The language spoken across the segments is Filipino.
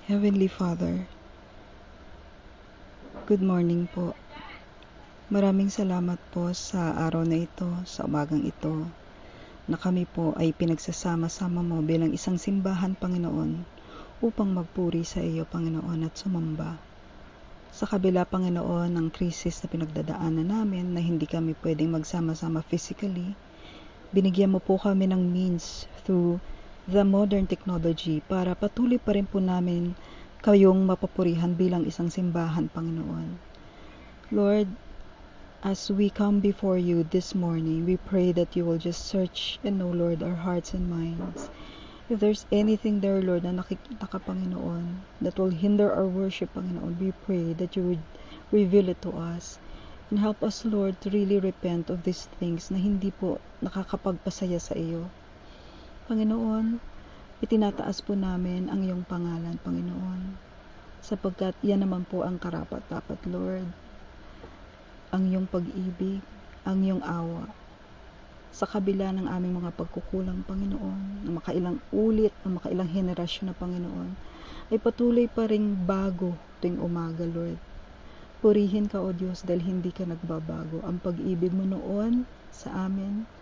Heavenly Father, good morning po. Maraming salamat po sa araw na ito, sa umagang ito, na kami po ay pinagsasama-sama mo bilang isang simbahan, Panginoon, upang magpuri sa iyo, Panginoon, at sumamba. Sa kabila, Panginoon, ng krisis na pinagdadaanan namin na hindi kami pwedeng magsama-sama physically, binigyan mo po kami ng means through the modern technology para patuloy pa rin po namin kayong mapapurihan bilang isang simbahan, Panginoon. Lord, as we come before you this morning, we pray that you will just search and know, Lord, our hearts and minds. If there's anything there, Lord, na nakikita ka, Panginoon, that will hinder our worship, Panginoon, we pray that you would reveal it to us and help us, Lord, to really repent of these things na hindi po nakakapagpasaya sa iyo. Panginoon, itinataas po namin ang iyong pangalan, Panginoon, sapagkat yan naman po ang karapat-dapat, Lord. Ang iyong pag-ibig, ang iyong awa, sa kabila ng aming mga pagkukulang, Panginoon, na makailang ulit, na makailang henerasyon na, Panginoon, ay patuloy pa ring bago tuwing umaga, Lord. Purihin ka, O Diyos, dahil hindi ka nagbabago. Ang pag-ibig mo noon sa amin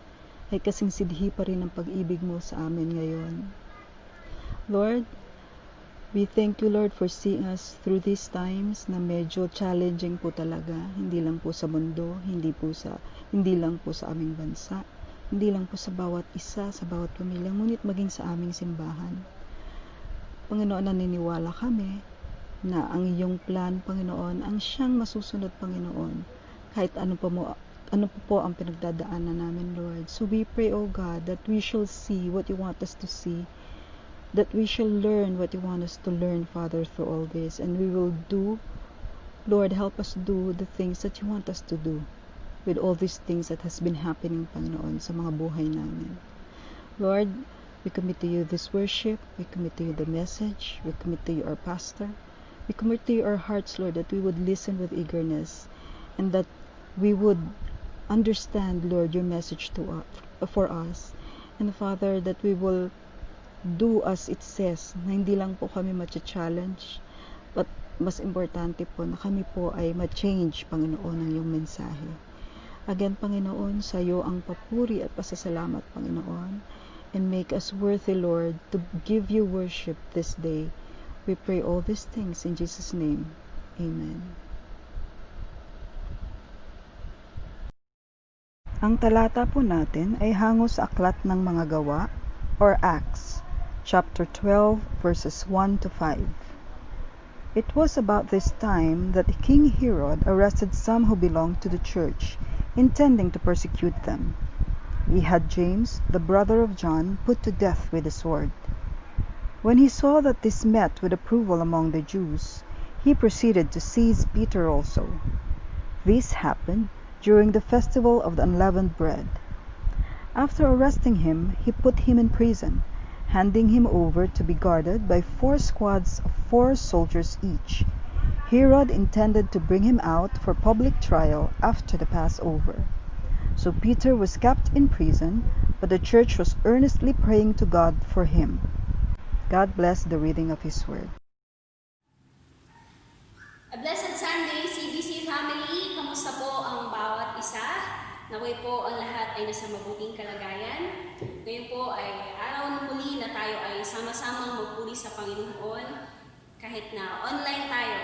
ay kasing sidhi pa rin ang pag-ibig mo sa amin ngayon. Lord, we thank you, Lord, for seeing us through these times na medyo challenging po talaga. Hindi lang po sa mundo, hindi lang po sa aming bansa, hindi lang po sa bawat isa, sa bawat pamilya, ngunit maging sa aming simbahan. Panginoon, naniniwala kami na ang iyong plan, Panginoon, ang siyang masusunod, Panginoon, kahit ano po ang pinagdadaanan namin, Lord. So we pray, O God, that we shall see what you want us to see, that we shall learn what you want us to learn, Father, through all this, and we will do, Lord, help us do the things that you want us to do with all these things that has been happening, Panginoon, sa mga buhay namin. Lord, we commit to you this worship, we commit to you the message, we commit to you our pastor, we commit to you our hearts, Lord, that we would listen with eagerness, and that we would understand, Lord, your message for us, and Father, that we will do as it says, na hindi lang po kami ma-challenge, but mas importante po na kami po ay ma-change, Panginoon, ng iyong mensahe. Again, Panginoon, sa iyo ang papuri at pasasalamat, Panginoon, and make us worthy, Lord, to give you worship this day. We pray all these things in Jesus' name. Amen. Ang talata po natin ay hango sa aklat ng mga gawa or Acts, chapter 12, verses 1 to 5. It was about this time that King Herod arrested some who belonged to the church, intending to persecute them. He had James, the brother of John, put to death with a sword. When he saw that this met with approval among the Jews, he proceeded to seize Peter also. This happened during the festival of the unleavened bread. After arresting him, he put him in prison, handing him over to be guarded by 4 squads of 4 soldiers each. Herod intended to bring him out for public trial after the Passover. So Peter was kept in prison, but the church was earnestly praying to God for him. God bless the reading of His Word. A blessed Sunday, CBC family! Kamusta po ang bawat isa? Naway po ang lahat ay nasa mabuting kalagayan. Ngayon po ay araw ng muli na tayo ay sama-samang magpuri sa Panginoon kahit na online tayo.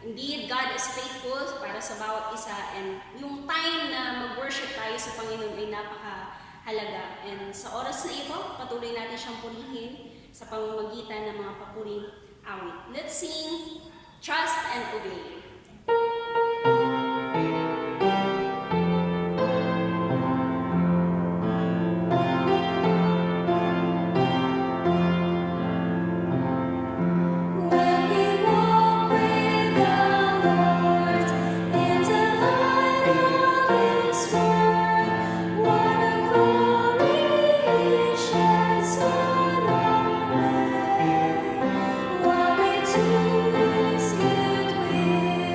Indeed, God is faithful para sa bawat isa, and yung time na mag-worship tayo sa Panginoon ay napakahalaga. And sa oras na ito, patuloy natin siyang purihin sa pamamagitan ng mga papuring awit. Let's sing Trust and Obey. While we do His good will.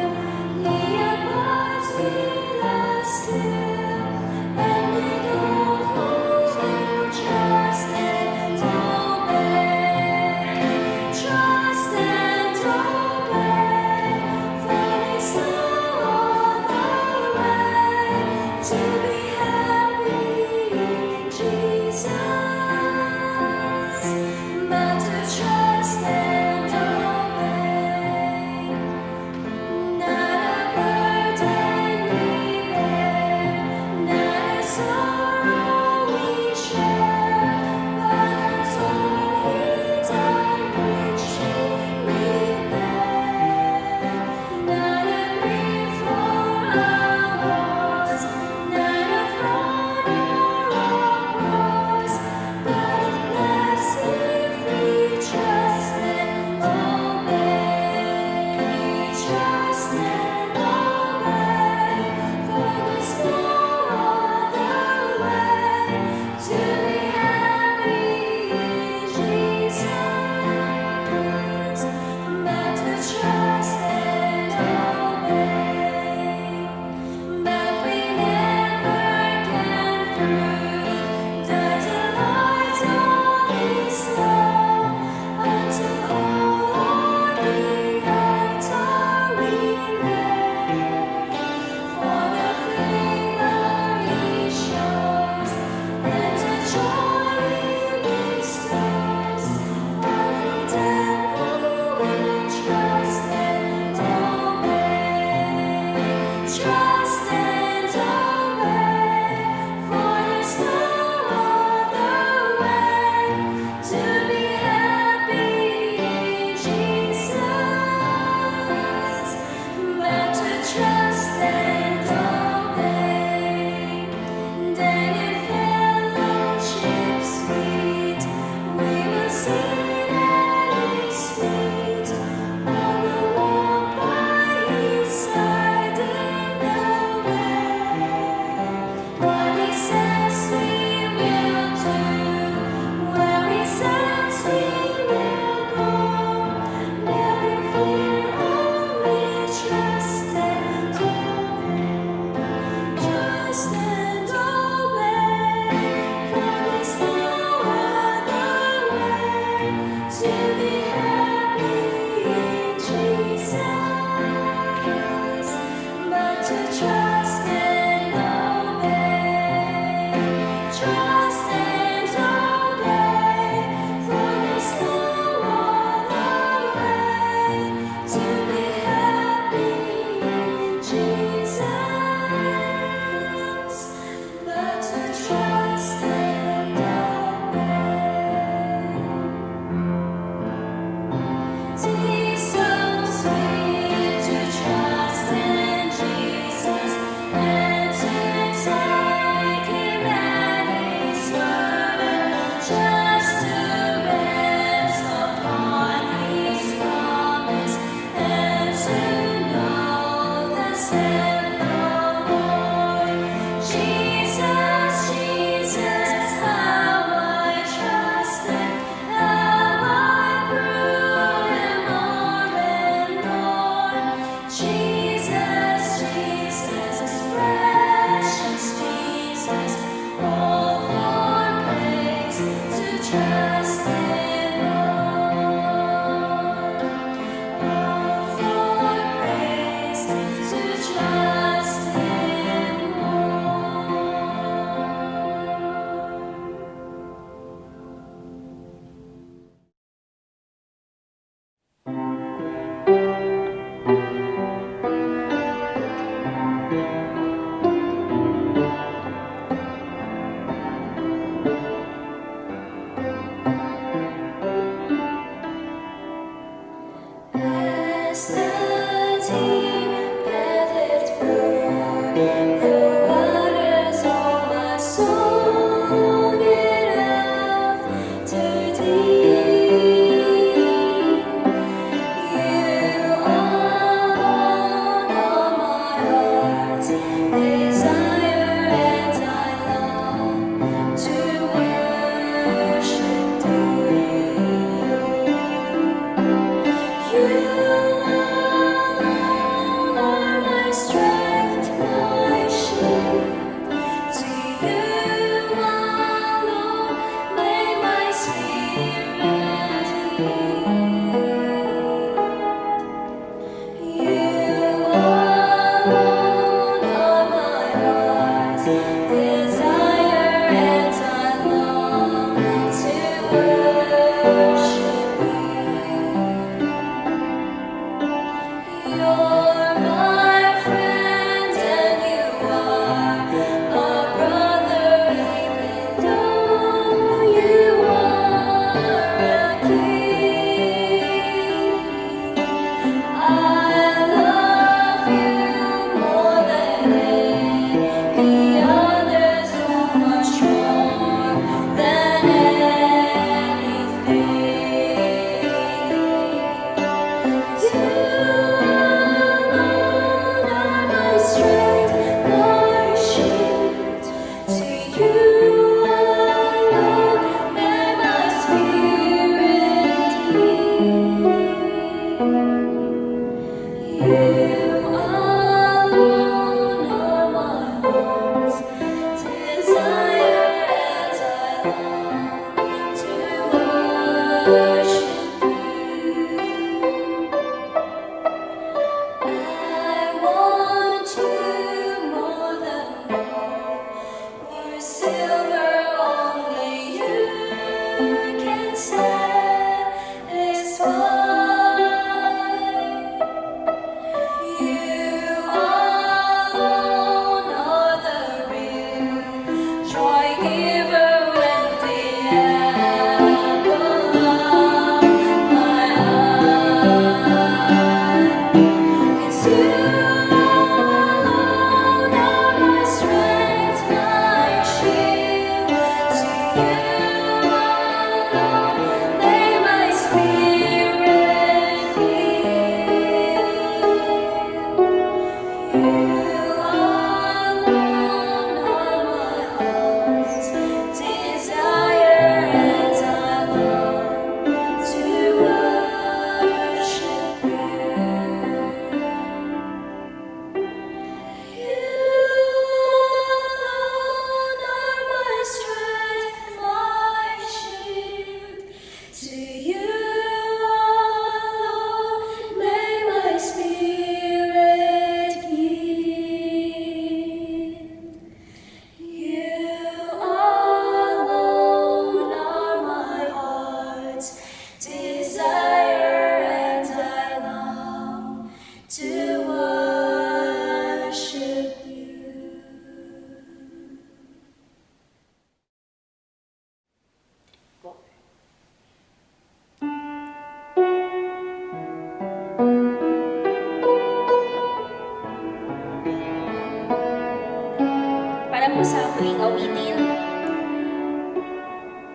Para po sa huling awitin,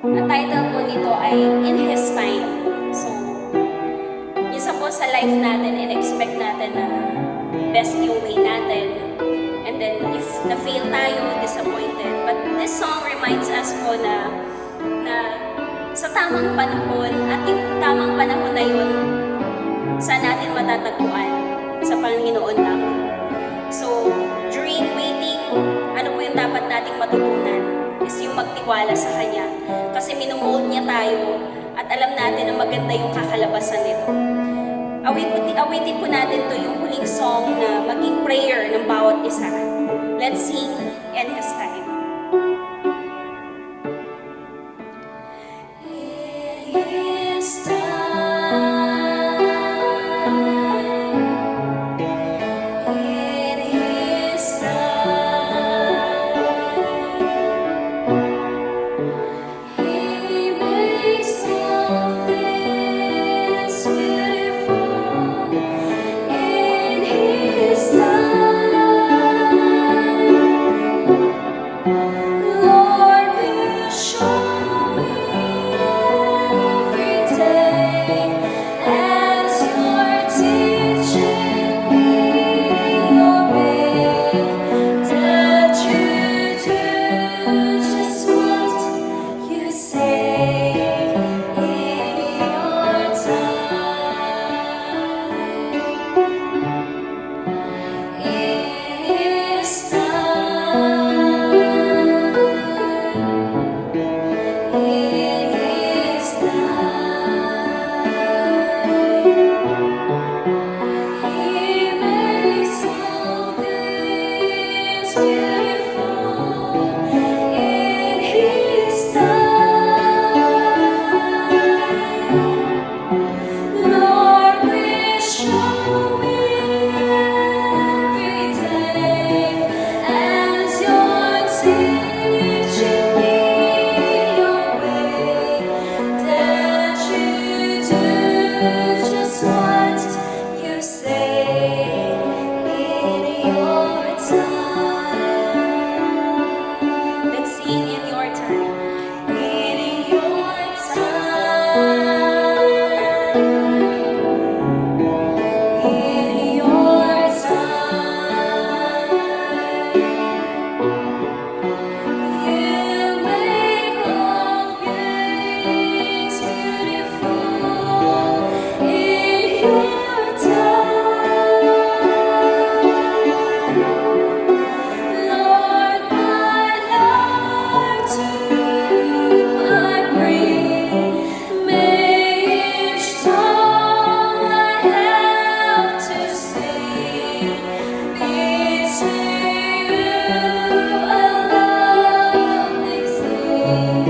ang title po nito ay In His Time. So, minsan po sa life natin, in-expect natin na best yung way natin. And then, if na-fail tayo, disappointed. But this song reminds us po na sa tamang panahon, at yung tamang panahon na yun, saan natin matatagpuan? Sa Panginoon lamang. So, during waiting, ano po yung dapat nating matutunan? is yung magtiwala sa Kanya. Kasi minumold niya tayo at alam natin na maganda yung kakalabasan nito. Awitin po natin to yung huling song na maging prayer ng bawat isa. Let's sing in His time. In His time, in His time, He makes all things beautiful. In His time, Lord, please show me every day as You're teaching me Your way, that You do just what You say in Your time. In His time, in His time, He makes all things beautiful. In His time, Lord, please show me every day as You're teaching me Your way, that You do just what You say in Your time. Let's sing in Your time. In Your time, in Your time, You make all things beautiful. In Your time, Lord, my life to You I bring. May each song I have to sing be to You a lovely thing.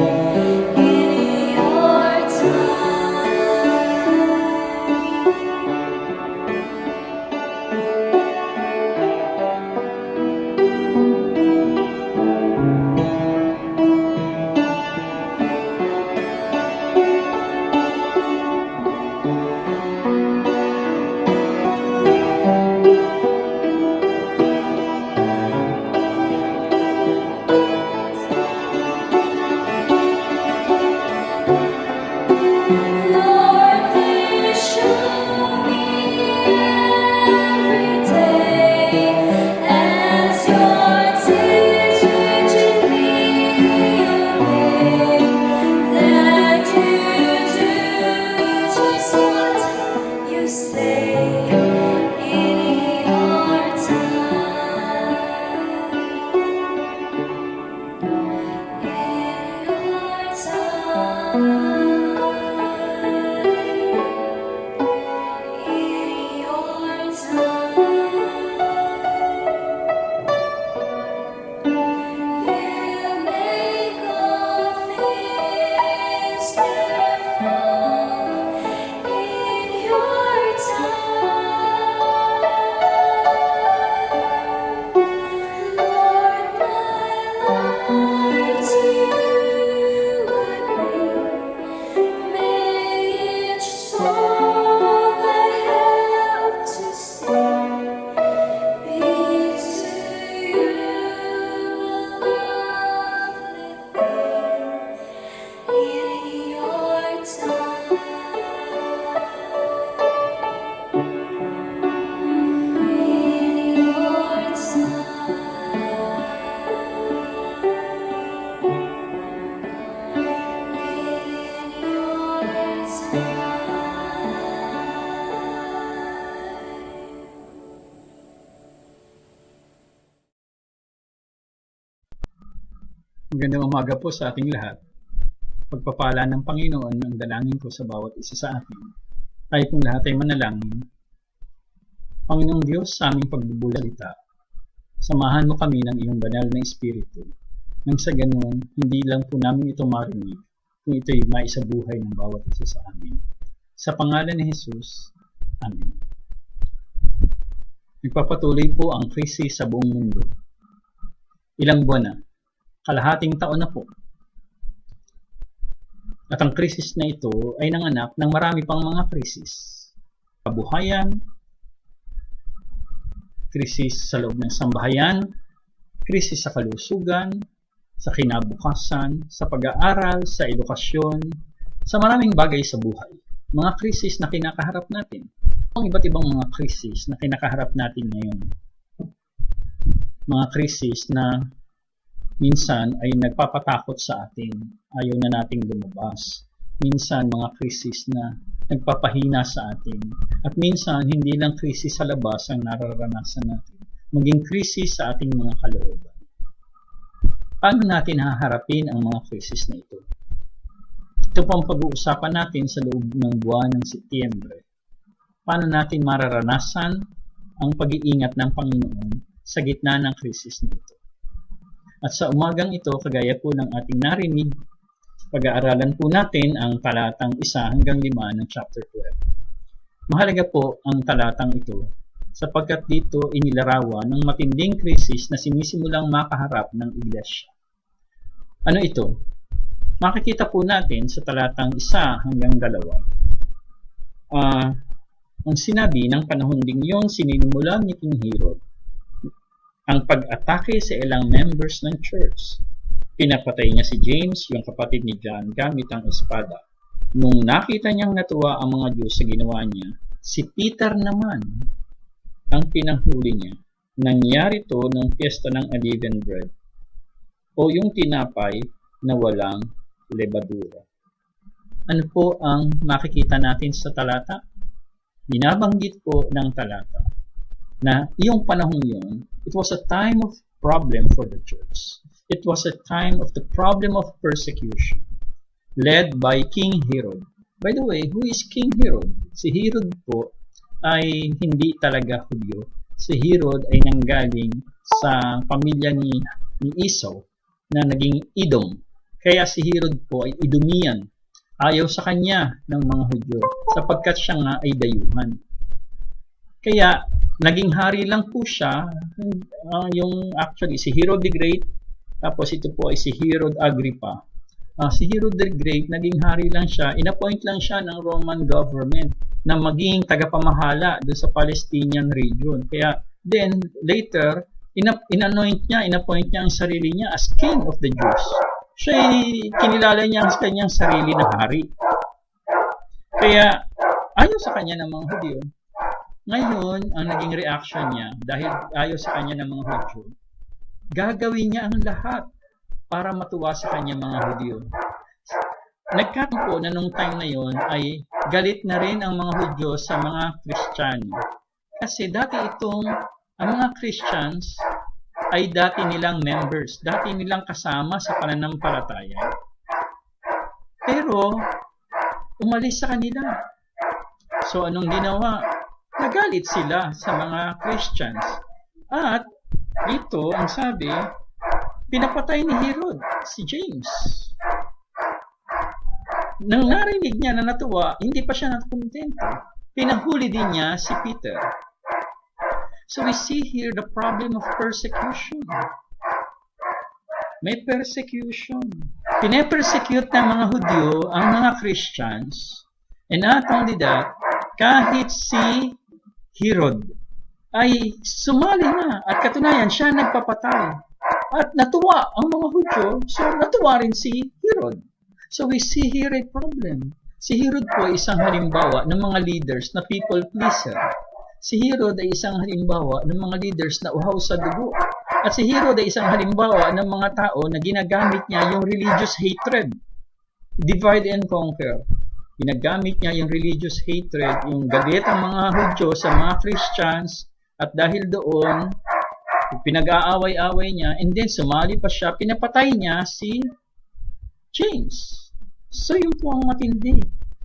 In Your time. Lord, please show me every day as You're teaching me Your way, that You do just what You say in Your time. In Your time. In Your time, You make all things beautiful. In Your time, Lord, my life to You I bring. May each song I have to sing be to You a lovely thing. In Your time, in Your Magandang umaga po sa ating lahat. Pagpapala ng Panginoon ang dalangin ko sa bawat isa sa atin. Tayo pong lahat ay manalangin. Panginoong Diyos, sa aming pagbubulita, samahan mo kami ng iyong banal na Espiritu. Nang sa ganoon, hindi lang po namin ito marinig, kung ito'y maisabuhay ng bawat isa sa amin. Sa pangalan ni Jesus, Amen. Nagpapatuloy po ang krisis sa buong mundo. Ilang buwan na, kalahating taon na po. At ang krisis na ito ay nanganak ng marami pang mga krisis. Kabuhayan, krisis sa loob ng sambahayan, krisis sa kalusugan, sa kinabukasan, sa pag-aaral, sa edukasyon, sa maraming bagay sa buhay. Mga krisis na kinakaharap natin. Ang iba't ibang mga krisis na kinakaharap natin ngayon. Mga krisis na minsan ay nagpapatakot sa atin, ayaw na nating lumabas. Minsan mga krisis na nagpapahina sa atin. At minsan hindi lang krisis sa labas ang nararanasan natin, maging krisis sa ating mga kalooban. Paano natin haharapin ang mga krisis na ito? Ito po ang pag-uusapan natin sa loob ng buwan ng Setyembre. Paano natin mararanasan ang pag-iingat ng Panginoon sa gitna ng krisis na ito? At sa umagang ito, kagaya po ng ating narinig, pag-aaralan po natin ang talatang 1 hanggang 5 ng chapter 12. Mahalaga po ang talatang ito sapagkat dito inilarawan ng matinding krisis na sinisimulang makaharap ng iglesia. Ano ito? Makikita po natin sa talatang 1 hanggang 2. Ang sinabi ng panahon ding yon, sininimulan ni King Herod ang pag-atake sa ilang members ng church. Pinapatay niya si James, yung kapatid ni John, gamit ang espada. Nung nakita niyang natuwa ang mga Diyos sa ginawa niya, si Peter naman ang pinanghuli niya. Nangyari to ng piyesta ng unleavened bread o yung tinapay na walang lebadura. Ano po ang makikita natin sa talata? Binabanggit po ng talata na iyong panahon yun, it was a time of problem for the church. It was a time of the problem of persecution led by King Herod. By the way, who is King Herod? Si Herod po ay hindi talaga Hudyo. Si Herod ay nanggaling sa pamilya ni Esau na naging Edom. Kaya si Herod po ay Edomian. Ayaw sa kanya ng mga Hudyo sapagkat siya nga ay dayuhan. Kaya naging hari lang po siya, yung actually si Herod the Great, tapos ito po ay si Herod Agrippa. Si Herod the Great, naging hari lang siya, inappoint lang siya ng Roman government na maging tagapamahala doon sa Palestinian region. Kaya then later, inappoint niya ang sarili niya as King of the Jews. Siya ay kinilala niya ang kanyang sarili na hari. Kaya ayaw sa kanya ng mga Hudyo. Ngayon, ang naging reaction niya, dahil ayaw sa kanya ng mga Hudyo, gagawin niya ang lahat para matuwa sa kanya mga Hudyo. Nagkataon po na nung time na yon ay galit na rin ang mga Hudyo sa mga Kristiyano. Kasi dati ang mga Christians ay dati nilang members, dati nilang kasama sa pananampalataya. Pero, umalis sa kanila. So, anong ginawa? Nagalit sila sa mga Christians. At, dito, ang sabi, pinapatay ni Herod si James. Nang narinig niya na natuwa, hindi pa siya nakontento. Pinahuli din niya si Peter. So we see here the problem of persecution. May persecution. Pine-persecute ng mga Hudyo ang mga Christians. And not only that, kahit si Herod ay sumali na at katunayan siya nagpapatay. At natuwa ang mga Hudyo, so natuwa rin si Herod. So we see here a problem. Si Herod po ay isang halimbawa ng mga leaders na people pleaser. Si Herod ay isang halimbawa ng mga leaders na uhaw sa dugo. At si Herod ay isang halimbawa ng mga tao na ginagamit niya yung religious hatred. Divide and conquer. Ginagamit niya yung religious hatred, yung galit ang mga Hudyo sa mga Christians, at dahil doon, Pinag-aaway-away niya, and then sumali pa siya, pinapatay niya si James. So yun po ang matindi.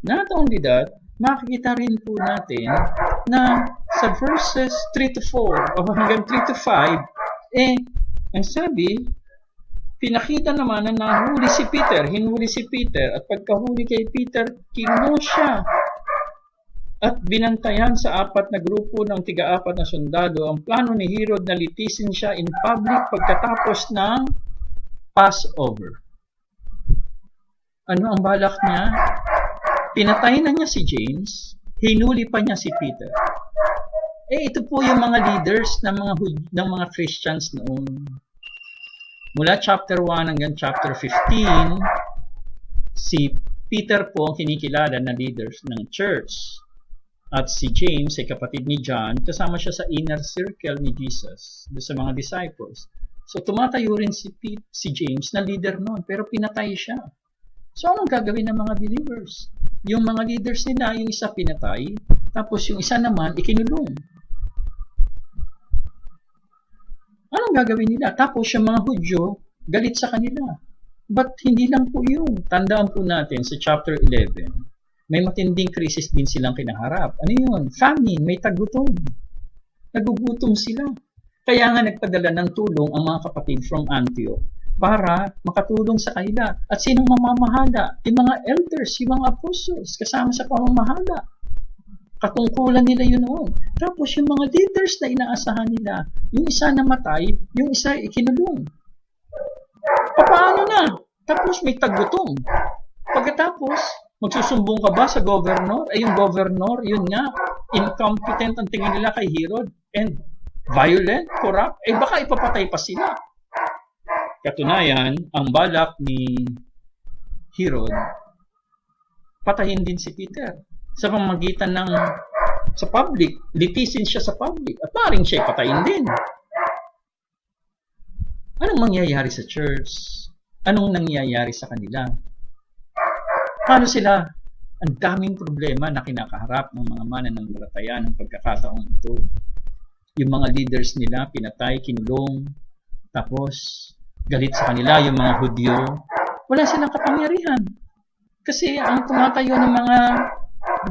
Not only that, makikita rin po natin na sa verses 3 to 4 o hanggang 3 to 5, ang sabi, pinakita naman na nahuli si Peter, hinuli si Peter, at pagkahuli kay Peter, kinuha siya. At binantayan sa 4 na grupo ng tiga-4 na sundalo ang plano ni Herod na litisin siya in public pagkatapos ng Passover. Ano ang balak niya? Pinatay na niya si James, hinuli pa niya si Peter. Ito po yung mga leaders ng mga Christians noon. Mula chapter 1 hanggang chapter 15, si Peter po ang kinikilala na leaders ng church. At si James ay kapatid ni John, kasama siya sa inner circle ni Jesus, sa mga disciples. So tumatayo rin si James na leader noon, pero pinatay siya. So anong gagawin ng mga believers? Yung mga leaders nila, yung isa pinatay, tapos yung isa naman ikinulong. Anong gagawin nila? Tapos yung mga Hudyo, galit sa kanila. But hindi lang po yun. Tandaan po natin sa chapter 11, may matinding krisis din silang kinaharap. Ano yun? Famine, may tagutom. Nagugutom sila. Kaya nga nagpadala ng tulong ang mga kapatid from Antioch para makatulong sa kanila. At sinong mamamahala? Yung mga elders, yung mga apostles, kasama sa pamamahala. Katungkulan nila yun noon. Tapos yung mga leaders na inaasahan nila, yung isa namatay, yung isa ikinulong. Paano na? Tapos may tagutom. Pagkatapos, magsusumbong ka ba sa governor? Yung governor, yun nga, incompetent ang tingin nila kay Herod and violent, corrupt, baka ipapatay pa sila. Katunayan, ang balak ni Herod, patayin din si Peter sa pamamagitan ng sa public, litisin siya sa public at maaaring siya patayin din. Anong mangyayari sa church? Anong nangyayari sa kanila? Paano sila? Ang daming problema na kinakaharap ng mga mananampalataya ng pagkakataon ito. Yung mga leaders nila, pinatay, kinulong, tapos galit sa kanila yung mga Hudyo. Wala silang kapangyarihan. Kasi ang tumatayo ng mga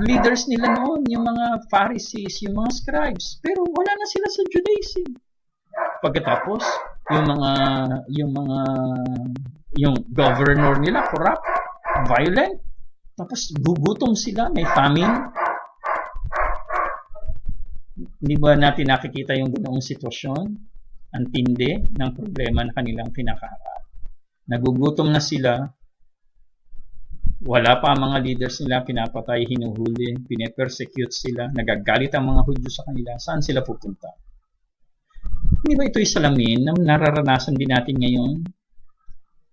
leaders nila noon, yung mga Pharisees, yung mga scribes, pero wala na sila sa Judaism. Pagkatapos, yung governor nila, corrupt, violent, tapos gugutom sila, may famine. Hindi ba natin nakikita yung ganoong sitwasyon? Ang tindi ng problema na kanilang kinakaharap. Nagugutom na sila, wala pa ang mga leaders nila, pinapatay, hinuhuli, pine-persecute sila, nagagalit ang mga Hudyo sa kanila, saan sila pupunta? Hindi ba ito'y salamin na nararanasan din natin ngayon?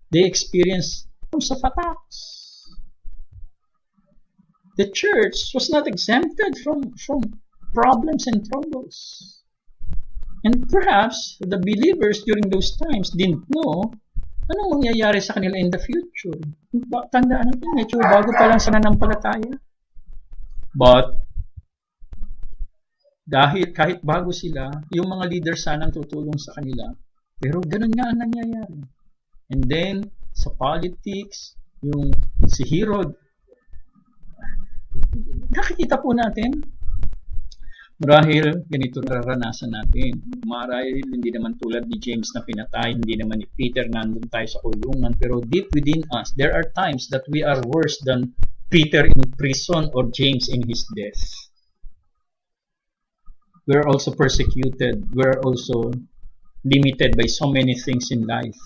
They experience sa attacks. The church was not exempted from problems and troubles. And perhaps the believers during those times didn't know anong mangyayari sa kanila in the future. Tandaan natin, medyo bago pa lang sa nanampalataya. But dahil kahit bago sila, yung mga leaders sanang tutulong sa kanila. Pero ganun nga ang nangyayari. And then, sa politics, yung si Herod, nakikita po natin, marahil ganito nararanasan natin. Marahil hindi naman tulad ni James na pinatay, hindi naman ni Peter nandun tayo sa kulungan, pero deep within us, there are times that we are worse than Peter in prison or James in his death. We're also persecuted. We're also limited by so many things in life.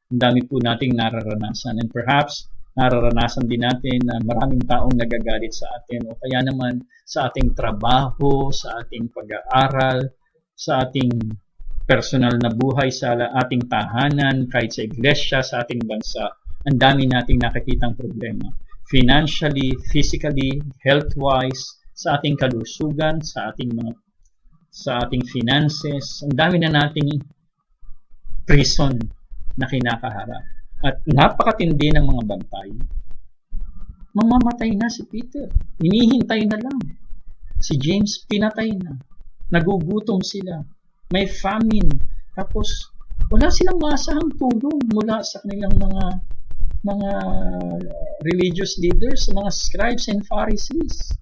Ang dami po nating nararanasan. And perhaps, nararanasan din natin na maraming taong nagagalit sa atin o kaya naman sa ating trabaho, sa ating pag-aaral, sa ating personal na buhay, sa ating tahanan, kahit sa iglesia, sa ating bansa. Ang dami nating nakikitang problema. Financially, physically, health-wise, sa ating kalusugan, sa ating finances, ang dami na nating prison na kinakaharap. At napakatindi ng mga bantay. Mamamatay na si Peter. Hinihintay na lang. Si James pinatay na. Nagugutom sila. May famine. Tapos, wala silang maasahang tulong mula sa kanilang mga religious leaders, mga scribes and Pharisees.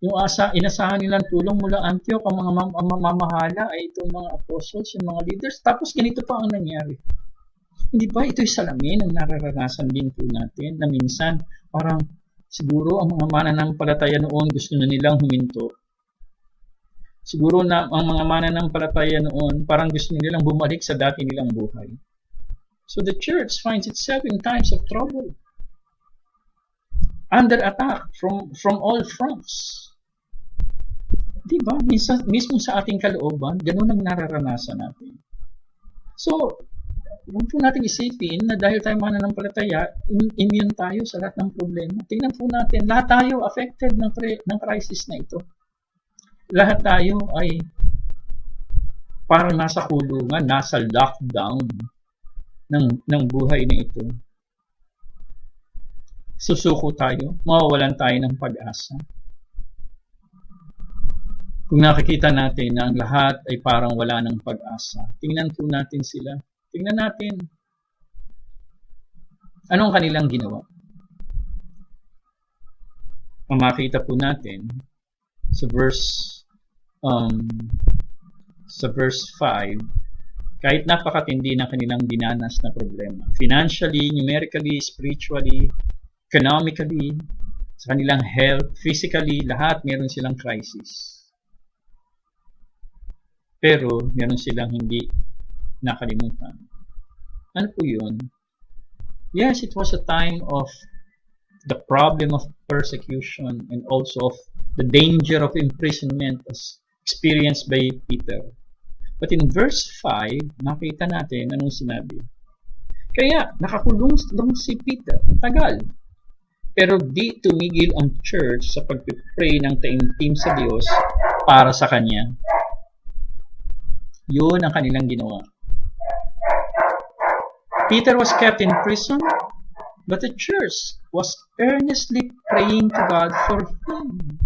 Yung inasahan nilang tulong mula Antioch, ang mga mamamahala ay itong mga apostles, yung mga leaders. Tapos ganito pa ang nangyari. Hindi ba ito'y salamin ang nararanasan din po natin na minsan parang siguro ang mga mananampalataya noon gusto na nilang huminto. Siguro na ang mga mananampalataya noon parang gusto nilang bumalik sa dati nilang buhay. So the church finds itself in times of trouble, under attack from all fronts. Diba? Mismo sa ating kalooban, ganun ang nararanasan natin. So, huwag po natin isipin na dahil tayo mananampalataya, immune tayo sa lahat ng problema. Tingnan po natin, lahat tayo affected ng crisis na ito. Lahat tayo ay parang nasa kulungan, nasa lockdown ng buhay na ito. Susuko tayo, mawawalan tayo ng pag-asa. Kung nakikita natin na ang lahat ay parang wala ng pag-asa, tingnan po natin sila. Tingnan natin. Anong kanilang ginawa? Ang makita po natin sa verse 5, kahit napakatindi ng kanilang dinanas na problema, financially, numerically, spiritually, economically, sa kanilang health, physically, lahat meron silang crisis. Pero meron silang hindi nakalimutan. Ano po yun? Yes, it was a time of the problem of persecution and also of the danger of imprisonment as experienced by Peter. But in verse 5, nakita natin anong sinabi. Kaya nakakulong si Peter, ang tagal. Pero di tumigil ang church sa pag-pray ng taimtim sa Diyos para sa Kanya. Yun ang kanilang ginawa. Peter was kept in prison, but the church was earnestly praying to God for him.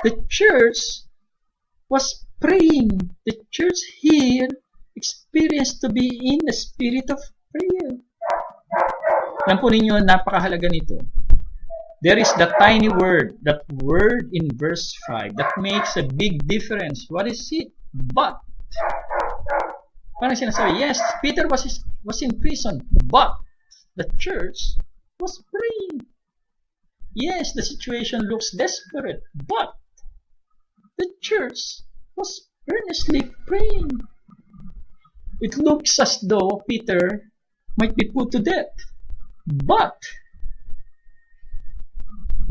The church was praying. The church here experienced to be in the spirit of prayer. Alam po ninyo, napakahalaga nito. There is that tiny word, that word in verse 5 that makes a big difference. What is it? But. Parang sinasabi, yes, Peter was in prison, but the church was praying. Yes, the situation looks desperate, but the church was earnestly praying. It looks as though Peter might be put to death, but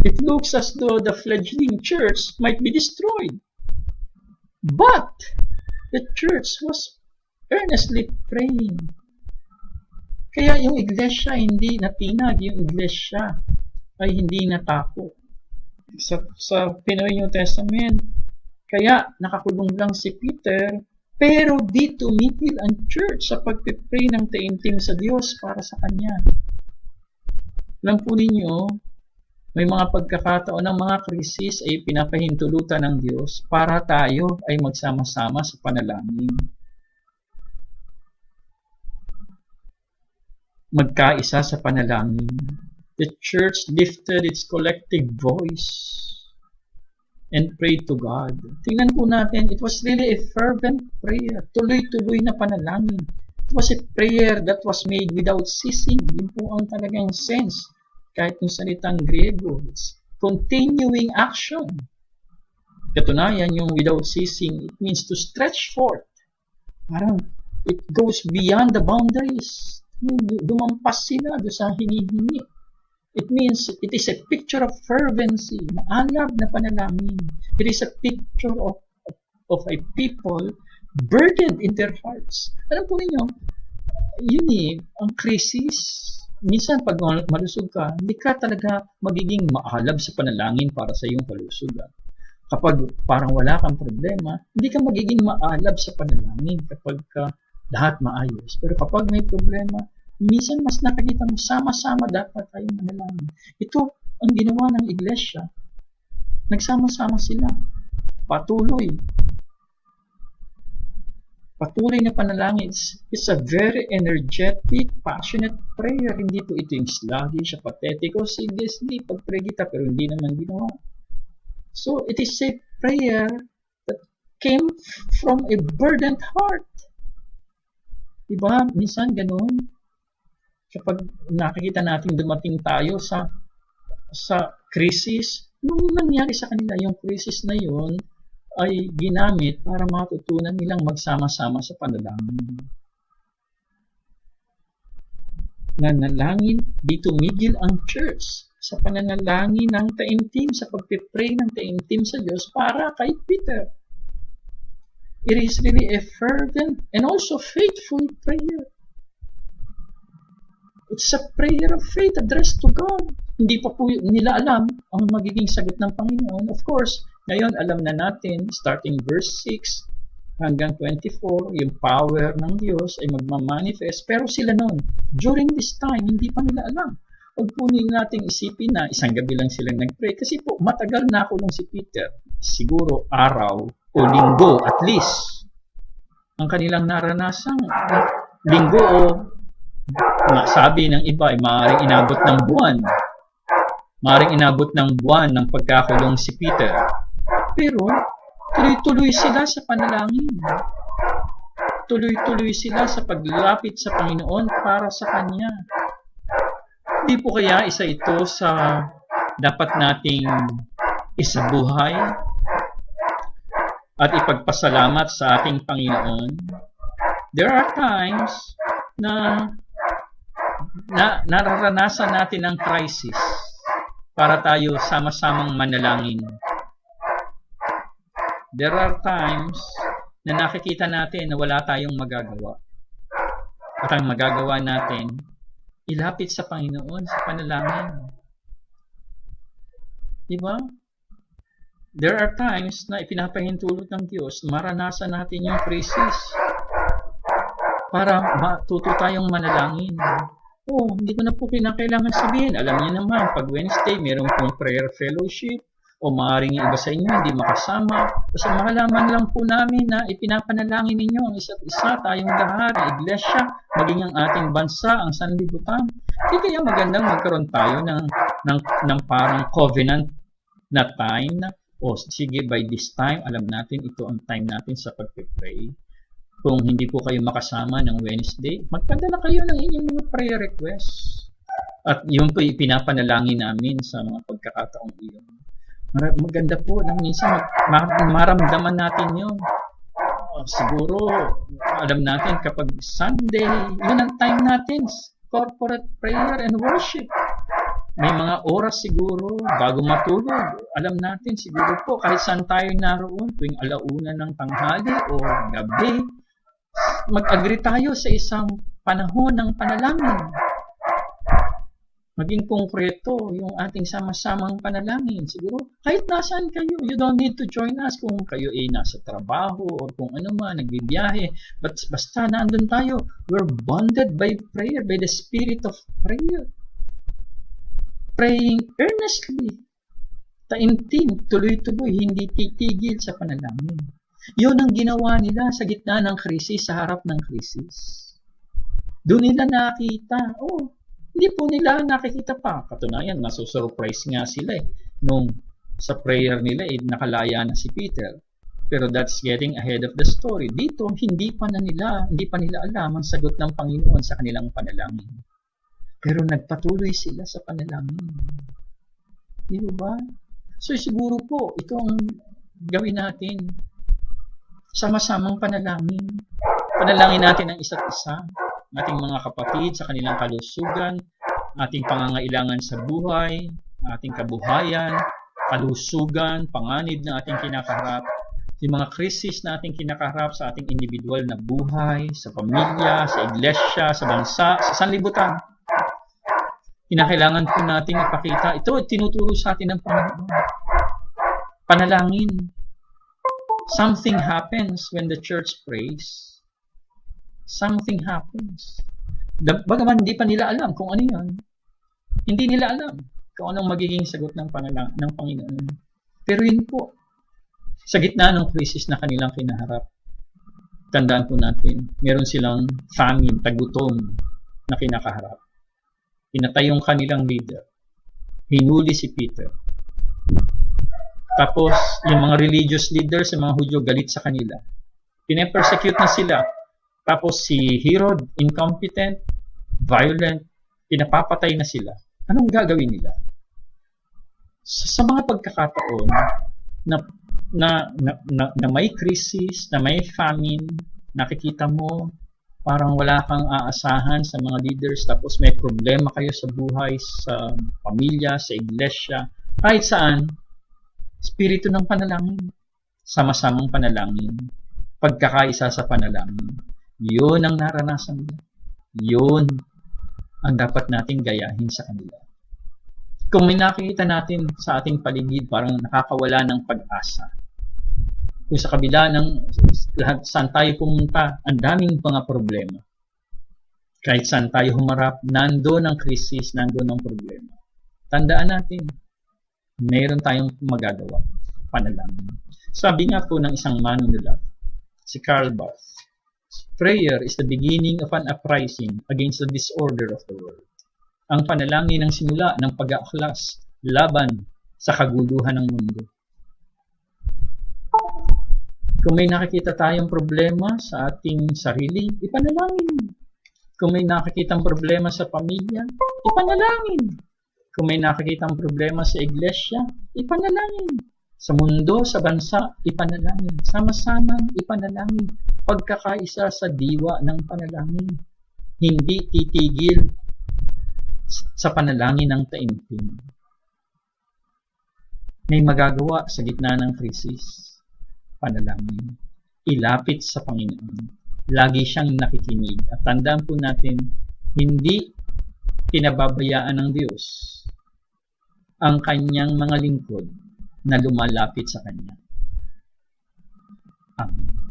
it looks as though the fledgling church might be destroyed, but the church was earnestly praying. Kaya yung iglesia hindi natinag, yung iglesia ay hindi natakot. Sa Pinoy New Testament, kaya nakakulong lang si Peter, pero di tumigil ang church sa pagpipray ng taimtim sa Diyos para sa Kanya. Alam po ninyo, may mga pagkakataon ng mga krisis ay pinapahintulutan ng Diyos para tayo ay magsama-sama sa panalangin. Magkaisa sa panalangin. The church lifted its collective voice and prayed to God. Tingnan po natin, it was really a fervent prayer. Tuloy-tuloy na panalangin. It was a prayer that was made without ceasing. Yun po ang talagang sense. Kahit yung salitang Griego, it's continuing action. Katunayan, yung without ceasing, it means to stretch forth. Parang, it goes beyond the boundaries. Dumampas sila doon sa hinihingi. It means it is a picture of fervency, maalab na panalangin. It is a picture of a people burdened in their hearts. Alam po ninyo, yun ang krisis. Minsan pag malusog ka, hindi ka talaga magiging maalab sa panalangin para sa iyong kalusugan. Kapag parang wala kang problema, hindi ka magiging maalab sa panalangin kapag lahat maayos. Pero kapag may problema, minsan mas nakikita mo sama-sama dapat tayong manalangin. Ito ang ginawa ng iglesia. Nagsama-sama sila. Patuloy. patuloy na panalangin. It's a very energetic, passionate prayer. Hindi po ito yung sluggish, pathetic, o sige, pag-pray kita, pero hindi naman ginawa. So, it is a prayer that came from a burdened heart. Diba? Minsan ganun. Kapag nakikita natin dumating tayo sa krisis, nung nangyari sa kanila, yung krisis na yun ay ginamit para matutunan nilang magsama-sama sa panalangin. Nanalangin, di tumigil ang church sa pananalangin ng taimtim, sa pagpipray ng taimtim sa Diyos para kay Peter. It is really a fervent and also faithful prayer. It's a prayer of faith addressed to God. Hindi pa po nila alam ang magiging sagot ng Panginoon. Of course, ngayon alam na natin, starting verse 6 hanggang 24, yung power ng Diyos ay magmamanifest. Pero sila noon, during this time, hindi pa nila alam. Huwag po natin isipin na isang gabi lang silang nag-pray. Kasi po, matagal na nakulong si Peter. Siguro araw o linggo at least. Ang kanilang naranasang linggo o sabi ng iba ay maaaring inabot ng buwan. Maaaring inabot ng buwan ng pagkakulong si Peter. Pero, tuloy-tuloy sila sa panalangin. Tuloy-tuloy sila sa paglapit sa Panginoon para sa Kanya. Di po kaya isa ito sa dapat nating isabuhay at ipagpasalamat sa ating Panginoon? There are times na nararanasan natin ang crisis para tayo sama-samang manalangin. There are times na nakikita natin na wala tayong magagawa. At ang magagawa natin, ilapit sa Panginoon sa panalangin. Diba? There are times na ipinapahintulot ng Diyos, maranasan natin yung crisis para matuto tayong manalangin. Hindi ko na po kinakailangan sabihin. Alam niyo naman, pag Wednesday, meron pong prayer fellowship o maaaring iba sa inyo hindi makasama. Basta makalaman lang po namin na ipinapanalangin ninyo ang isa't isa, tayong lahat, ang iglesia, maging ang ating bansa, ang sanlibutan. Hindi kaya magandang magkaroon tayo ng parang covenant na time na, sige, by this time, alam natin ito ang time natin sa pag-pray. Kung hindi po kayo makasama ng Wednesday, magpadala kayo ng inyong mga prayer requests. At yun po ipinapanalangin namin sa mga pagkakataong iyon. Maganda po na minsan maramdaman natin yun. Siguro, alam natin kapag Sunday, yun ang time natin, corporate prayer and worship. May mga oras siguro bago matulog. Alam natin siguro po kahit saan tayo naroon, tuwing alauna ng tanghali o gabi, mag-agree tayo sa isang panahon ng panalangin. Maging konkreto yung ating sama-samang panalangin. Siguro, kahit nasaan kayo, you don't need to join us kung kayo ay nasa trabaho o kung ano man, nagbibiyahe. But basta naandun tayo, we're bonded by prayer, by the spirit of prayer. Praying earnestly. Taimtim, tuloy-tuloy, hindi titigil sa panalangin. Yun ang ginawa nila sa gitna ng krisis, sa harap ng krisis. Doon nila nakita, hindi po nila nakikita pa. Katunayan, nasusurprise nga sila nung sa prayer nila, nakalaya na si Peter. Pero that's getting ahead of the story. Dito, hindi pa nila alam ang sagot ng Panginoon sa kanilang panalangin. Pero nagpatuloy sila sa panalangin. Di ba? So siguro po, ito ang gawin natin. Sama-samang panalangin. Panalangin natin ang isa't isa. Ating mga kapatid sa kanilang kalusugan, ating pangangailangan sa buhay, ating kabuhayan, kalusugan, panganib na ating kinakaharap, yung mga krisis na ating kinakaharap sa ating individual na buhay, sa pamilya, sa iglesia, sa bansa, sa sanlibutan. Kinakailangan po natin ipakita. Ito, tinuturo sa atin ng Panginoon. Panalangin. Something happens when the church prays. Something happens. Bagaman hindi pa nila alam kung ano yun. Hindi nila alam kung anong magiging sagot ng Panginoon. Pero yun po, sa gitna ng krisis na kanilang kinaharap, Tandaan po natin, meron silang famine, tagutom na kinakaharap. Pinatay yung kanilang leader. Hinuli si Peter. Tapos, yung mga religious leaders, yung mga Hudyo, galit sa kanila. Pine-persecute na sila. Tapos si Herod, incompetent, violent, pinapapatay na sila. Anong gagawin nila? Sa mga pagkakataon na may crisis, na may famine, nakikita mo parang wala kang aasahan sa mga leaders, tapos may problema kayo sa buhay, sa pamilya, sa iglesia, kahit saan, espiritu ng panalangin, sama-samang panalangin, pagkakaisa sa panalangin, yun ang naranasan nila. Yun ang dapat nating gayahin sa kanila. Kung may nakikita natin sa ating paligid, parang nakakawala ng pag-asa. Kung sa kabila ng lahat saan tayo pumunta, ang daming mga problema. Kahit saan tayo humarap, nandoon ang krisis, nandoon ang problema. Tandaan natin, mayroon tayong magagawa, panalangin. Sabi nga po ng isang manunulat, si Karl Barth, prayer is the beginning of an uprising against the disorder of the world. Ang panalangin ang simula ng pag-aaklas laban sa kaguluhan ng mundo. Kung may nakikita tayong problema sa ating sarili, ipanalangin. Kung may nakikitang problema sa pamilya, ipanalangin. Kung may nakikitang problema sa iglesia, ipanalangin. Sa mundo, sa bansa, ipanalangin. Sama-samang ipanalangin. Pagkakaisa sa diwa ng panalangin. Hindi titigil sa panalangin ng taimtim. May magagawa sa gitna ng krisis. Panalangin. Ilapit sa Panginoon. Lagi siyang nakikinig. At tandaan po natin, hindi pinababayaan ng Diyos ang kanyang mga lingkod na lumalapit sa Kanya. Amen.